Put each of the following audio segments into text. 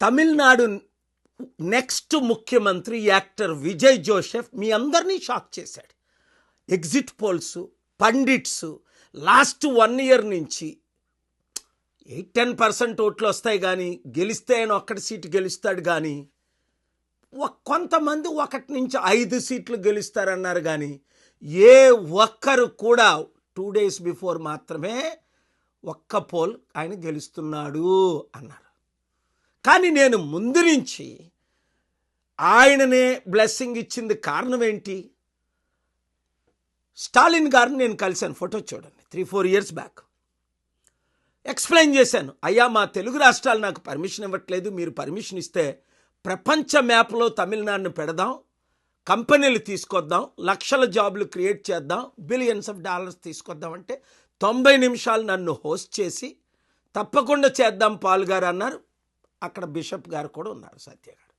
Tamil Nadu next ముఖ్యమంత్రి actor Vijay Joseph మీ అందరినీ shock చేశాడు. Exit polls, pundits last 1 year నుంచి 8-10% ఓట్లు వస్తాయి కానీ గెలిస్తే ఆయన ఒక్కటి సీటు గెలుస్తాడు కానీ కొంతమంది 1 నుంచి 5 సీట్లు గెలుస్తారన్నారు కానీ ఏ ఒక్కరు కూడా 2 days బిఫోర్ మాత్రమే ఒక్క పోల్ ఆయన గెలుస్తున్నాడు అన్నారు. కానీ నేను ముందు నుంచి ఆయననే బ్లెస్సింగ్ ఇచ్చింది కారణం ఏంటి? స్టాలిన్ గారిని నేను కలిశాను, ఫోటో చూడండి, 3-4 years బ్యాక్. ఎక్స్ప్లెయిన్ చేశాను, అయ్యా మా తెలుగు రాష్ట్రాలు నాకు పర్మిషన్ ఇవ్వట్లేదు, మీరు పర్మిషన్ ఇస్తే ప్రపంచ మ్యాప్లో తమిళనాడును పెడదాం, కంపెనీలు తీసుకొద్దాం, లక్షల జాబ్లు క్రియేట్ చేద్దాం, బిలియన్స్ ఆఫ్ డాలర్స్ తీసుకొద్దాం అంటే 90 నిమిషాలు నన్ను హోస్ట్ చేసి తప్పకుండా చేద్దాం పాల్ గారు అన్నారు. అక్కడ బిషప్ గారు కూడా ఉన్నారు, సత్య గారు.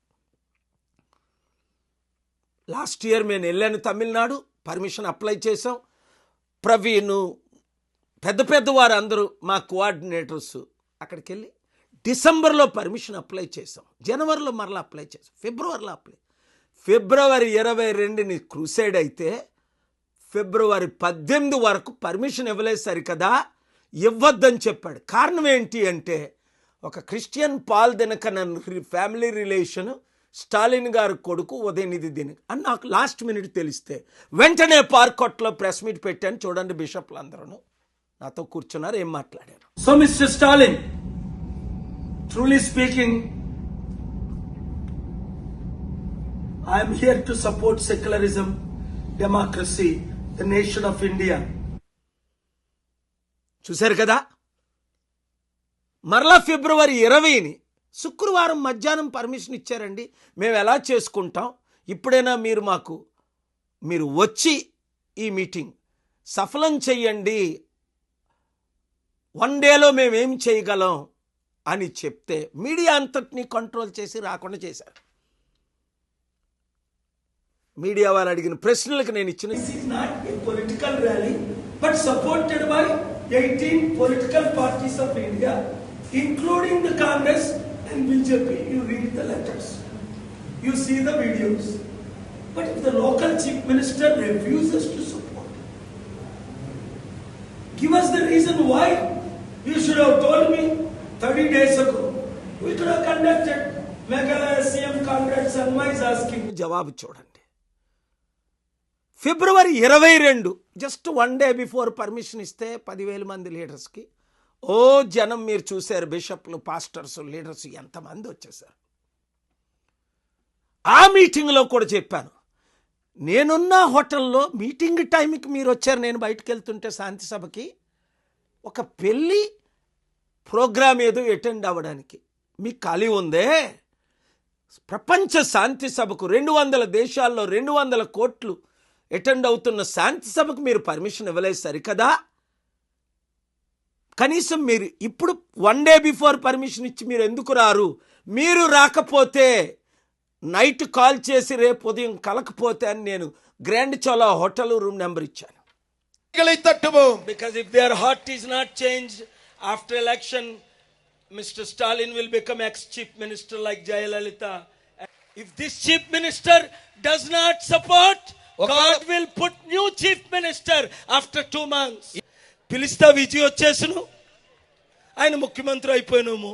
లాస్ట్ ఇయర్ నేను వెళ్ళాను తమిళనాడు, పర్మిషన్ అప్లై చేసాం. ప్రవీణ్, పెద్ద వారు అందరూ మా కోఆర్డినేటర్స్ అక్కడికి వెళ్ళి డిసెంబర్లో పర్మిషన్ అప్లై చేసాం, జనవరిలో మరలా అప్లై చేసాం, ఫిబ్రవరిలో ఫిబ్రవరి 22 క్రూసైడ్ అయితే ఫిబ్రవరి 18 వరకు పర్మిషన్ ఇవ్వలేదు. సరికదా ఇవ్వద్దని చెప్పాడు. కారణం ఏంటి అంటే ఒక Christian Paul Dhinakaran family relation, Stalin గారి కొడుకు ఉదయనిధి దినకరన్ అని నాకు లాస్ట్ మినిట్ తెలిస్తే వెంటనే పార్కొట్లో ప్రెస్ మీట్ పెట్టాను. చూడండి, బిషప్లు అందరూ నాతో కూర్చున్నారు, ఏం మాట్లాడారు. So mister Stalin, truly speaking, I'm here to support secularism, democracy, the nation of India. చూశారు కదా. మరలా ఫిబ్రవరి 20 శుక్రవారం మధ్యాహ్నం పర్మిషన్ ఇచ్చారండి. మేము ఎలా చేసుకుంటాం, ఇప్పుడైనా మీరు వచ్చి ఈ మీటింగ్ సఫలం చెయ్యండి, 1 dayలో మేమేం చేయగలం అని చెప్తే మీడియా అంతటినీ కంట్రోల్ చేసి రాకుండా చేశారు. మీడియా వాళ్ళు అడిగిన ప్రశ్నలకు నేను ఇచ్చిన political rally but supported by 18 political parties of India including the Congress and BJP. You read the letters, you see the videos, but if the local chief minister refuses to support, give us the reason why. You should have told me 30 days ago. We could have conducted Meghalaya CM Congress and my is asking. జవాబు చూడండి. ఫిబ్రవరి 22 just 1 day before permission ఇస్తే 10,000 మంది లీడర్స్కి జనం మీరు చూశారు, బిషప్లు, pastors, leaders ఎంతమంది వచ్చేసారు. ఆ మీటింగ్లో కూడా చెప్పాను, నేనున్న హోటల్లో మీటింగ్ టైంకి మీరు వచ్చారు, నేను బయటకు వెళ్తుంటే శాంతి సభకి ఒక పెళ్ళి ప్రోగ్రామ్ ఏదో అటెండ్ అవ్వడానికి మీకు ఖాళీ ఉందే? ప్రపంచ శాంతి సభకు 200 దేశాల్లో 200 కోట్లు అటెండ్ అవుతున్న శాంతి సభకు మీరు పర్మిషన్ ఇవ్వలేదు సరికదా. కనీసం మీరు ఇప్పుడు 1 day బిఫోర్ పర్మిషన్ ఇచ్చి మీరు ఎందుకు రారు? మీరు రాకపోతే నైట్ కాల్ చేసి రేపు ఉదయం కలకపోతే అని నేను grand Chola hotel room number ఇచ్చాను. Because if their heart is not changed after election, mister Stalin will become ex chief minister like Jayalalithaa. If this chief minister does not support, god will put new chief minister after 2 months. పిలిస్తా విజయ్ వచ్చేసును, ఆయన ముఖ్యమంత్రి అయిపోయినాము,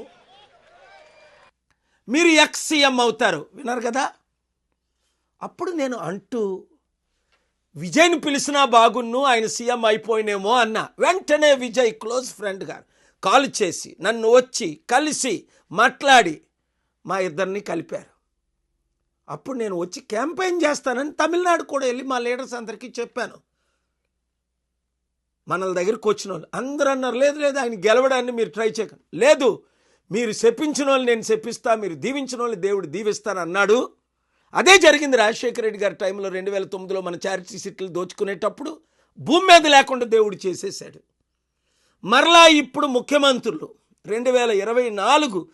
మీరు ex CM అవుతారు. విన్నారు కదా. అప్పుడు నేను అంటూ విజయ్ని పిలిచినా బాగున్ను, ఆయన సీఎం అయిపోయినేమో అన్నా. వెంటనే విజయ్ క్లోజ్ ఫ్రెండ్ గారు కాల్ చేసి నన్ను వచ్చి కలిసి మాట్లాడి మా ఇద్దరిని కలిపారు. అప్పుడు నేను వచ్చి క్యాంపెయిన్ చేస్తానని తమిళనాడు కూడా వెళ్ళి మా లీడర్స్ అందరికీ చెప్పాను. మన దగ్గరికి వచ్చిన వాళ్ళు అందరూ అన్నారు, లేదు ఆయన గెలవడాన్ని మీరు ట్రై చేయకండి, లేదు మీరు శపించిన వాళ్ళు నేను శపిస్తా, మీరు దీవించిన వాళ్ళు దేవుడు దీవిస్తాను అన్నాడు. అదే జరిగింది రాజశేఖర రెడ్డి గారి టైంలో 2009లో మన చారిటీ సీట్లు దోచుకునేటప్పుడు భూమి మీద లేకుండా దేవుడు చేసేసాడు. మరలా ఇప్పుడు ముఖ్యమంత్రులు 2024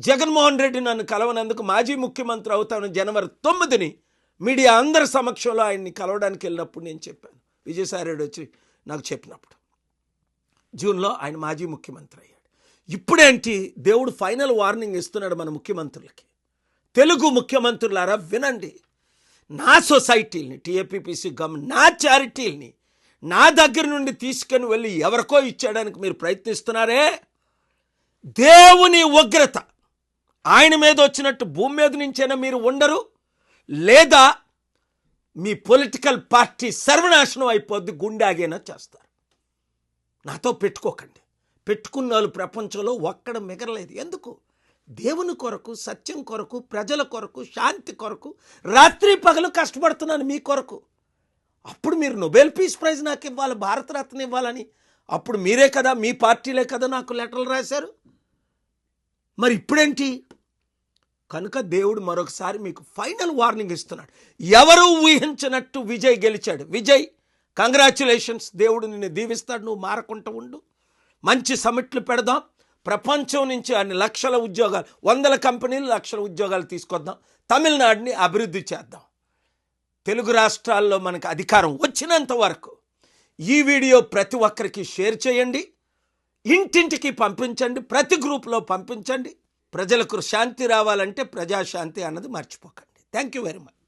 జగన్మోహన్ రెడ్డి నన్ను కలవనందుకు మాజీ ముఖ్యమంత్రి అవుతాను జనవరి 9 మీడియా అందరి సమక్షంలో ఆయన్ని కలవడానికి వెళ్ళినప్పుడు నేను చెప్పాను. విజయసాయి రెడ్డి వచ్చి నాకు చెప్పినప్పుడు జూన్లో ఆయన మాజీ ముఖ్యమంత్రి అయ్యాడు. ఇప్పుడేంటి దేవుడు ఫైనల్ వార్నింగ్ ఇస్తున్నాడు మన ముఖ్యమంత్రులకి. తెలుగు ముఖ్యమంత్రులారా వినండి, నా సొసైటీని టీఏపీపీసీ నా చారిటీల్ని నా దగ్గర నుండి తీసుకొని వెళ్ళి ఎవరికో ఇచ్చేయడానికి మీరు ప్రయత్నిస్తున్నారే, దేవుని ఉగ్రత ఆయన మీద వచ్చినట్టు భూమి మీద నుంచైనా మీరు ఉండరు, లేదా మీ పొలిటికల్ పార్టీ సర్వనాశనం అయిపోద్ది, గుండాగైనా చేస్తారు. నాతో పెట్టుకోకండి. పెట్టుకున్న వాళ్ళు ప్రపంచంలో ఒక్కడ మిగరలేదు. ఎందుకు? దేవుని కొరకు, సత్యం కొరకు, ప్రజల కొరకు, శాంతి కొరకు రాత్రి పగలు కష్టపడుతున్నాను మీ కొరకు. అప్పుడు మీరు నోబెల్ పీస్ ప్రైజ్ నాకు ఇవ్వాలి, భారతరత్న ఇవ్వాలని అప్పుడు మీరే కదా, మీ పార్టీలే కదా నాకు లెటర్లు రాశారు. మరి ఇప్పుడేంటి? కనుక దేవుడు మరొకసారి మీకు ఫైనల్ వార్నింగ్ ఇస్తున్నాడు. ఎవరు ఊహించినట్టు విజయ్ గెలిచాడు. విజయ్, కంగ్రాచ్యులేషన్స్, దేవుడు నిన్ను దీవిస్తాడు, నువ్వు మారకుండా ఉండు. మంచి సమిట్లు పెడదాం, ప్రపంచం నుంచి అన్ని లక్షల ఉద్యోగాలు, 100 కంపెనీలు, లక్షల ఉద్యోగాలు తీసుకొద్దాం, తమిళనాడుని అభివృద్ధి చేద్దాం. తెలుగు రాష్ట్రాల్లో మనకు అధికారం వచ్చినంత వరకు ఈ వీడియో ప్రతి ఒక్కరికి షేర్ చేయండి, ఇంటింటికి పంపించండి, ప్రతి గ్రూప్లో పంపించండి. ప్రజలకు శాంతి రావాలంటే ప్రజాశాంతి అన్నది మర్చిపోకండి. Thank you very much.